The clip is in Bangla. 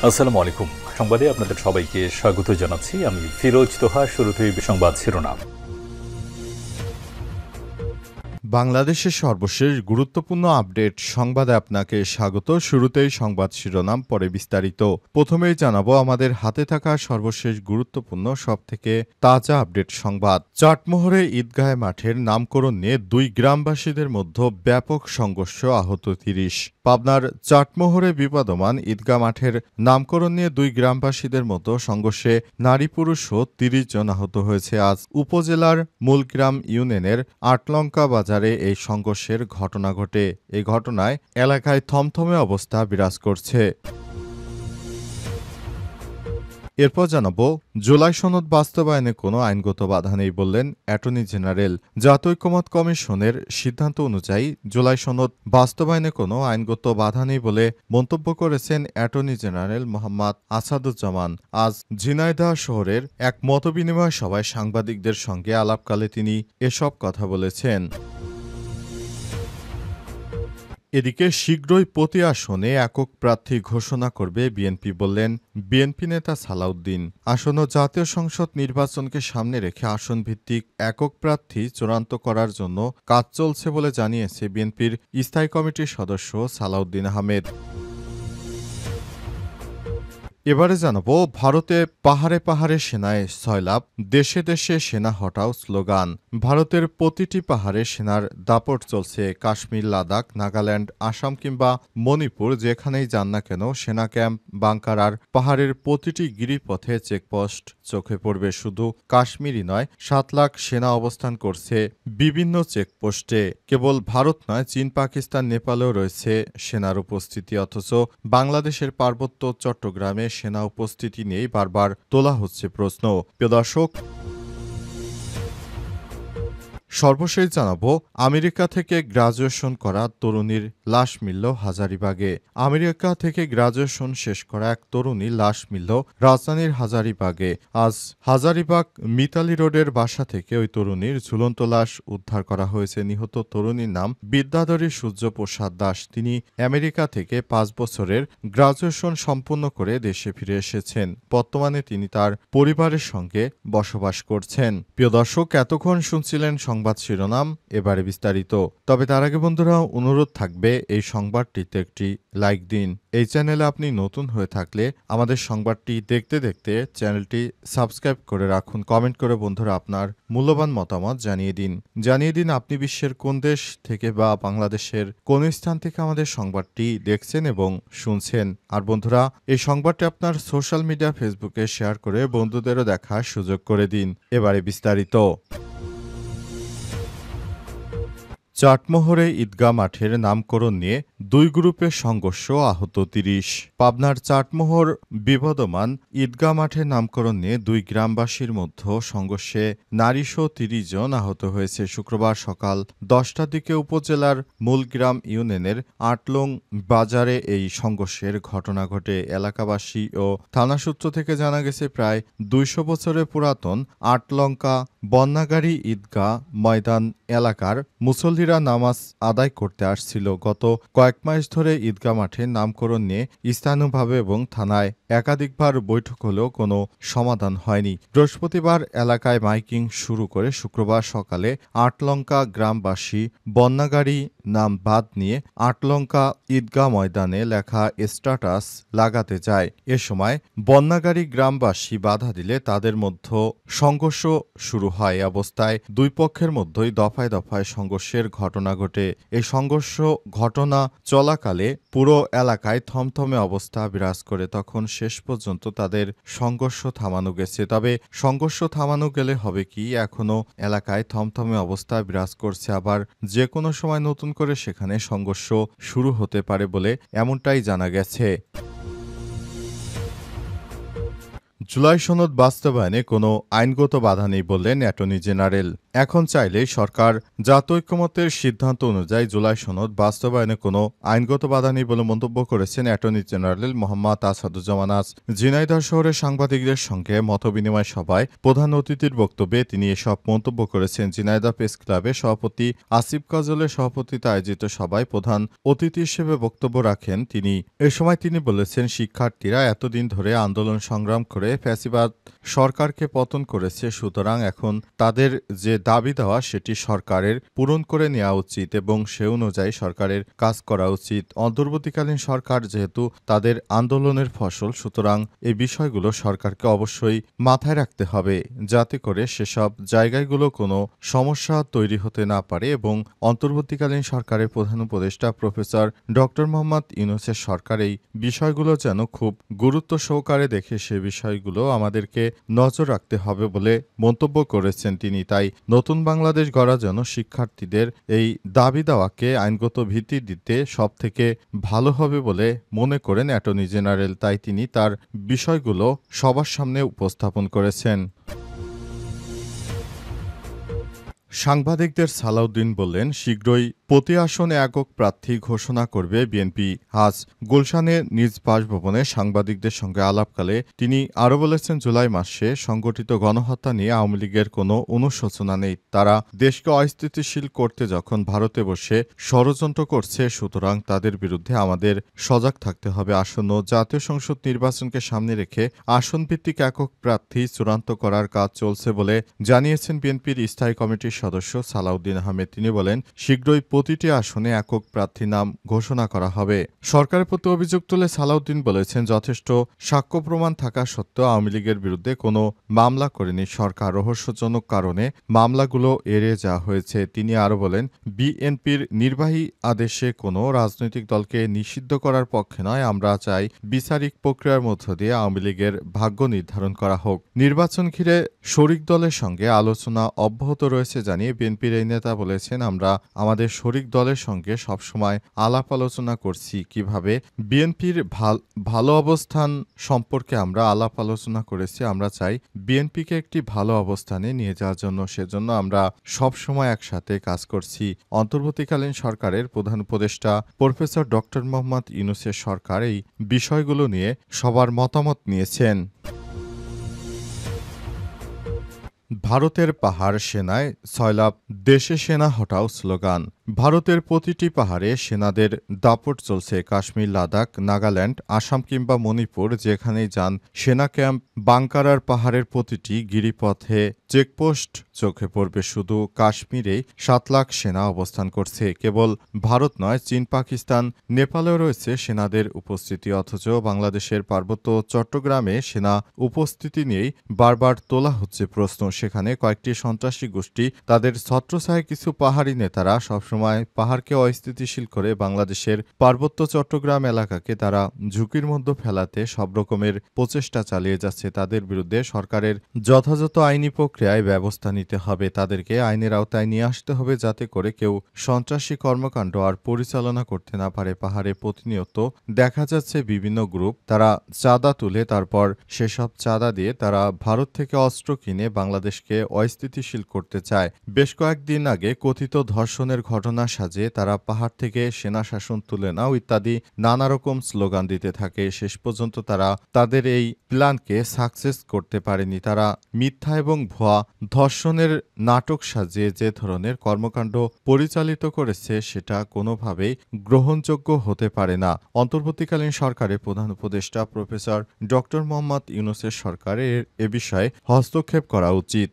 আসসালামু আলাইকুম। সংবাদে আপনাদের সবাইকে স্বাগত জানাচ্ছি। আমি ফিরোজ তোহা। শুরুতেই সংবাদ শিরোনাম। বাংলাদেশের সর্বশেষ গুরুত্বপূর্ণ আপডেট সংবাদে আপনাকে স্বাগত। শুরুতেই সংবাদ শিরোনাম, পরে বিস্তারিত। প্রথমেই জানাবো আমাদের হাতে থাকা সর্বশেষ গুরুত্বপূর্ণ সবথেকে তাজা আপডেট সংবাদ। চাটমোহরে ঈদগাহ মাঠের নামকরণ নিয়ে দুই গ্রামবাসীদের মধ্যে ব্যাপক সংঘর্ষ, আহত ৩০। পাবনার চাটমোহরে বিবাদমান ঈদগাহ মাঠের নামকরণ নিয়ে দুই গ্রামবাসীদের মধ্যে সংঘর্ষে নারী পুরুষসহ ৩০ জন আহত হয়েছে। আজ উপজেলার মূলগ্রাম ইউনিয়নের আটলঙ্কা বাজারে এই সংঘর্ষের ঘটনা ঘটে। এই ঘটনায় এলাকায় থমথমে অবস্থা বিরাজ করছে। এরপর জানাবো, জুলাই সনদ বাস্তবায়নে কোনো আইনগত বাধা নেই বললেন অ্যাটর্নি জেনারেল। জাতীয় ঐকমত্য কমিশনের সিদ্ধান্ত অনুযায়ী জুলাই সনদ বাস্তবায়নে কোনো আইনগত বাধা নেই বলে মন্তব্য করেছেন অ্যাটর্নি জেনারেল মোহাম্মদ আসাদুজ্জামান। আজ ঝিনাইদহ শহরের এক মতবিনিময় সভায় সাংবাদিকদের সঙ্গে আলাপকালে তিনি এসব কথা বলেছেন। এদিকে শীঘ্রই প্রতি আসনে একক প্রার্থী ঘোষণা করবে বিএনপি বললেন বিএনপি নেতা সালাউদ্দিন। আসন্ন জাতীয় সংসদ নির্বাচনকে সামনে রেখে আসনভিত্তিক একক প্রার্থী চূড়ান্ত করার জন্য কাজ চলছে বলে জানিয়েছে বিএনপির স্থায়ী কমিটির সদস্য সালাউদ্দিন আহমেদ। এবারে জানাবো, ভারতে পাহাড়ে পাহাড়ে সেনায় সয়লাভ, দেশে দেশে সেনা হটাও স্লোগান। ভারতের প্রতিটি পাহাড়ে সেনার দাপট চলছে। কাশ্মীর, লাদাখ, নাগাল্যান্ড, আসাম কিংবা মণিপুর যেখানেই যান না কেন, সেনা ক্যাম্প, বাংকার আর পাহাড়ের প্রতিটি গিরিপথে চেকপোস্ট চোখে পড়বে। শুধু কাশ্মীরই নয়, ৭ লাখ সেনা অবস্থান করছে বিভিন্ন চেকপোস্টে। কেবল ভারত নয়, চীন, পাকিস্তান, নেপালেও রয়েছে সেনার উপস্থিতি। অথচ বাংলাদেশের পার্বত্য চট্টগ্রামে সেনা উপস্থিতি নিয়েই বারবার তোলা হচ্ছে প্রশ্ন। প্রিয় দর্শক, সর্বশেষ জানাবো, আমেরিকা থেকে গ্রাজুয়েশন করা তরুণীর লাশ মিলল হাজারীবাগে। আমেরিকা থেকে গ্রাজুয়েশন শেষ করা এক তরুণীর লাশ মিলল রাজধানীর হাজারীবাগে। আজ হাজারীবাগ মিতালি রোডের বাসা থেকে ওই তরুণীর ঝুলন্ত লাশ উদ্ধার করা হয়েছে। নিহত তরুণীর নাম বিদ্যাধরী সূর্যপ্রসাদ দাস। তিনি আমেরিকা থেকে ৫ বছরের গ্রাজুয়েশন সম্পন্ন করে দেশে ফিরে এসেছেন। বর্তমানে তিনি তার পরিবারের সঙ্গে বসবাস করছেন। প্রিয় দর্শক, এতক্ষণ শুনছিলেন সংবাদ শিরোনাম, এবারে বিস্তারিত। তবে তার আগে বন্ধুরা, অনুরোধ থাকবে এই সংবাদটিতে একটি লাইক দিন। এই চ্যানেলে আপনি নতুন হয়ে থাকলে আমাদের সংবাদটি দেখতে দেখতে চ্যানেলটি সাবস্ক্রাইব করে রাখুন। কমেন্ট করে বন্ধুরা আপনার মূল্যবান মতামত জানিয়ে দিন আপনি বিশ্বের কোন দেশ থেকে বা বাংলাদেশের কোন স্থান থেকে আমাদের সংবাদটি দেখছেন এবং শুনছেন। আর বন্ধুরা, এই সংবাদটি আপনার সোশ্যাল মিডিয়া ফেসবুকে শেয়ার করে বন্ধুদেরও দেখার সুযোগ করে দিন। এবারে বিস্তারিত। চাটমোহরে ঈদগাহ মাঠের নামকরণ নিয়ে দুই গ্রুপের সংঘর্ষ, আহত ৩০। পাবনার চাটমোহর বিবাদমান ঈদগাহ মাঠের নামকরণ নিয়ে দুই গ্রামবাসীর মধ্যে সংঘর্ষে নারীসহ ৩০ জন আহত হয়েছে। শুক্রবার সকাল ১০টার দিকে উপজেলার মূলগ্রাম ইউনিয়নের আটলং বাজারে এই সংঘর্ষের ঘটনা ঘটে। এলাকাবাসী ও থানা সূত্র থেকে জানা গেছে, প্রায় ২০০ বছরের পুরাতন আটলঙ্কা বন্যাগাড়ি ঈদগাহ ময়দান এলাকার মুসল্লিরা নামাজ আদায় করতে আসছিল। গত কয়েক মাস ধরে ঈদগাহ মাঠের নামকরণ নিয়ে স্থানীয়ভাবে এবং থানায় একাধিকবার বৈঠক হলেও কোনো সমাধান হয়নি। বৃহস্পতিবার এলাকায় মাইকিং শুরু করে শুক্রবার সকালে আটলঙ্কা গ্রামবাসী বন্যাগাড়ি নাম বাদ নিয়ে আটলঙ্কা ঈদগাহ ময়দানে লেখা স্ট্যাটাস লাগাতে যায়। এ সময় বন্যাগাড়ি গ্রামবাসী বাধা দিলে তাদের মধ্যে সংঘর্ষ শুরু হয়। অবস্থায় দুই পক্ষের মধ্যেই দফায় দফায় সংঘর্ষের ঘটনা ঘটে। এই সংঘর্ষ ঘটনা চলাকালে পুরো এলাকায় থমথমে অবস্থা বিরাজ করে। তখন শেষ পর্যন্ত তাদের সংঘর্ষ থামানো গেছে। তবে সংঘর্ষ থামানো গেলে হবে কি, এখনো এলাকায় থমথমে অবস্থা বিরাজ করছে। আবার যে কোনো সময় নতুন করে সেখানে সংঘর্ষ শুরু হতে পারে বলে এমনটাই জানা গেছে। জুলাই সনদ বাস্তবায়নে কোনো আইনগত বাধা নেই বললেন অ্যাটর্নি জেনারেল। এখন চাইলেই সরকার জাতীয় ঐক্যমত্যের সিদ্ধান্ত অনুযায়ী জুলাই সনদ বাস্তবায়নে কোনো আইনগত বাধা নেই বলে মন্তব্য করেছেন অ্যাটর্নি জেনারেল মোহাম্মদ আসাদুজ্জামান। আজ ঝিনাইদহ শহরে সাংবাদিকদের সঙ্গে মতবিনিময় সভায় প্রধান অতিথির বক্তব্যে তিনি এসব মন্তব্য করেছেন। ঝিনাইদহ প্রেস ক্লাবের সভাপতি আসিফ কাজলের সভাপতিত্বে আয়োজিত সভায় প্রধান অতিথি হিসেবে বক্তব্য রাখেন তিনি। এ সময় তিনি বলেছেন, শিক্ষার্থীরা এতদিন ধরে আন্দোলন সংগ্রাম করে ফ্যাসিবাদ সরকারকে পতন করেছে, সুতরাং এখন তাদের যে দাবি দেওয়া সেটি সরকারের পূরণ করে নেওয়া উচিত এবং সে অনুযায়ী সরকারের কাজ করা উচিত। অন্তর্বর্তীকালীন সরকার যেহেতু তাদের আন্দোলনের ফসল, সুতরাং এই বিষয়গুলো সরকারকে অবশ্যই মাথায় রাখতে হবে যাতে করে সেসব জায়গাগুলো কোনো সমস্যা তৈরি হতে না পারে এবং অন্তর্বর্তীকালীন সরকারের প্রধান উপদেষ্টা প্রফেসর ডক্টর মোহাম্মদ ইউনূসের সরকার এই বিষয়গুলো যেন খুব গুরুত্ব সহকারে দেখে সে বিষয়গুলো আমাদেরকে নজর রাখতে হবে বলে মন্তব্য করেছেন তিনি। তাই নতুন বাংলাদেশ গড়ার জন্য শিক্ষার্থীদের এই দাবি দেওয়াকে আইনগত ভিত্তি দিতে সবথেকে ভালো হবে বলে মনে করেন অ্যাটর্নি জেনারেল। তাই তিনি তার বিষয়গুলো সবার সামনে উপস্থাপন করেছেন। সাংবাদিকদের সালাউদ্দিন বললেন, শীঘ্রই প্রতি আসনে একক প্রার্থী ঘোষণা করবে বিএনপি। আজ গুলশানে নিজ বাসভবনে সাংবাদিকদের সঙ্গে আলাপকালে তিনি আরও বলেছেন, জুলাই মাসে সংগঠিত গণহত্যা নিয়ে আওয়ামী লীগের কোনো অনুশোচনা নেই। তারা দেশকে অস্থিতিশীল করতে যখন ভারতে বসে ষড়যন্ত্র করছে, সুতরাং তাদের বিরুদ্ধে আমাদের সজাগ থাকতে হবে। আসন্ন জাতীয় সংসদ নির্বাচনকে সামনে রেখে আসনভিত্তিক একক প্রার্থী চূড়ান্ত করার কাজ চলছে বলে জানিয়েছেন বিএনপির স্থায়ী কমিটির সদস্য সালাউদ্দিন আহমেদ। তিনি বলেন, শীঘ্রই প্রতিটি আসনে একক প্রার্থী নাম ঘোষণা করা হবে। সরকারের প্রতি অভিযোগ তুলে সালাউদ্দিন বলেছেন, যথেষ্ট সাক্ষ্য প্রমাণ থাকা সত্ত্বেও আওয়ামী লীগের বিরুদ্ধে কোনো মামলা করেনি সরকার। রহস্যজনক কারণে মামলাগুলো এড়িয়ে যাওয়া হয়েছে। তিনি আরও বলেন, বিএনপির নির্বাহী আদেশে কোনো রাজনৈতিক দলকে নিষিদ্ধ করার পক্ষে নয়। আমরা চাই বিচারিক প্রক্রিয়ার মধ্য দিয়ে আওয়ামী লীগের ভাগ্য নির্ধারণ করা হোক। নির্বাচন ঘিরে শরিক দলের সঙ্গে আলোচনা অব্যাহত রয়েছে জানিয়ে বিএনপির এই নেতা বলেছেন, আমরা আমাদের শরিক দলের সঙ্গে সবসময় আলাপ আলোচনা করছি কিভাবে বিএনপির ভালো অবস্থান সম্পর্কে আমরা আলাপ আলোচনা করেছি। আমরা চাই বিএনপিকে একটি ভালো অবস্থানে নিয়ে যাওয়ার জন্য, সেজন্য আমরা সবসময় একসাথে কাজ করছি। অন্তর্বর্তীকালীন সরকারের প্রধান উপদেষ্টা প্রফেসর ডক্টর মোহাম্মদ ইউনূসের সরকার এই বিষয়গুলো নিয়ে সবার মতামত নিয়েছেন। ভারতের পাহাড় সেনায় সয়লাব, দেশে সেনা হটাও স্লোগান। ভারতের প্রতিটি পাহাড়ে সেনাদের দাপট চলছে। কাশ্মীর, লাদাখ, নাগাল্যান্ড, আসাম কিংবা মণিপুর যেখানেই যান সেনা ক্যাম্প, বাংকার আর পাহাড়ের প্রতিটি গিরিপথে চেকপোস্ট চোখে পড়বে। শুধু কাশ্মীরেই ৭ লাখ সেনা অবস্থান করছে। কেবল ভারত নয়, চীন, পাকিস্তান, নেপালেও রয়েছে সেনাদের উপস্থিতি। অথচ বাংলাদেশের পার্বত্য চট্টগ্রামে সেনা উপস্থিতি নিয়েই বারবার তোলা হচ্ছে প্রশ্ন। সেখানে কয়েকটি সন্ত্রাসী গোষ্ঠী, তাদের ছত্রছায়ায় কিছু পাহাড়ি নেতারা সবসময় পাহাড়কে অস্থিতিশীল করে বাংলাদেশের পার্বত্য চট্টগ্রাম এলাকাকে তারা ঝুঁকির মধ্যে ফেলাতে সব রকমের প্রচেষ্টা চালিয়ে যাচ্ছে। তাদের বিরুদ্ধে সরকারের যথাযথ আইনি প্রক্রিয়ায় ব্যবস্থা নিতে হবে। তাদেরকে আইনের আওতায় নিয়ে আসতে হবে যাতে করে কেউ সন্ত্রাসী কর্মকাণ্ড আর পরিচালনা করতে না পারে। পাহাড়ে প্রতিনিয়ত দেখা যাচ্ছে বিভিন্ন গ্রুপ, তারা চাঁদা তুলে তারপর সেসব চাঁদা দিয়ে তারা ভারত থেকে অস্ত্র কিনে বাংলাদেশকে অস্থিতিশীল করতে চায়। বেশ কয়েকদিন আগে কথিত ধর্ষণের ঘটনা সাজিয়ে তারা পাহাড় থেকে সেনা শাসন তুলে নাও ইত্যাদি নানা রকম স্লোগান দিতে থাকে। শেষ পর্যন্ত তারা তাদের এই প্ল্যানকে সাকসেস করতে পারেনি। তারা মিথ্যা এবং ভুয়া ধর্ষণের নাটক সাজিয়ে যে ধরনের কর্মকাণ্ড পরিচালিত করেছে সেটা কোনোভাবেই গ্রহণযোগ্য হতে পারে না। অন্তর্বর্তীকালীন সরকারের প্রধান উপদেষ্টা প্রফেসর ডক্টর মোহাম্মদ ইউনূসের সরকারের এ বিষয়ে হস্তক্ষেপ করা উচিত।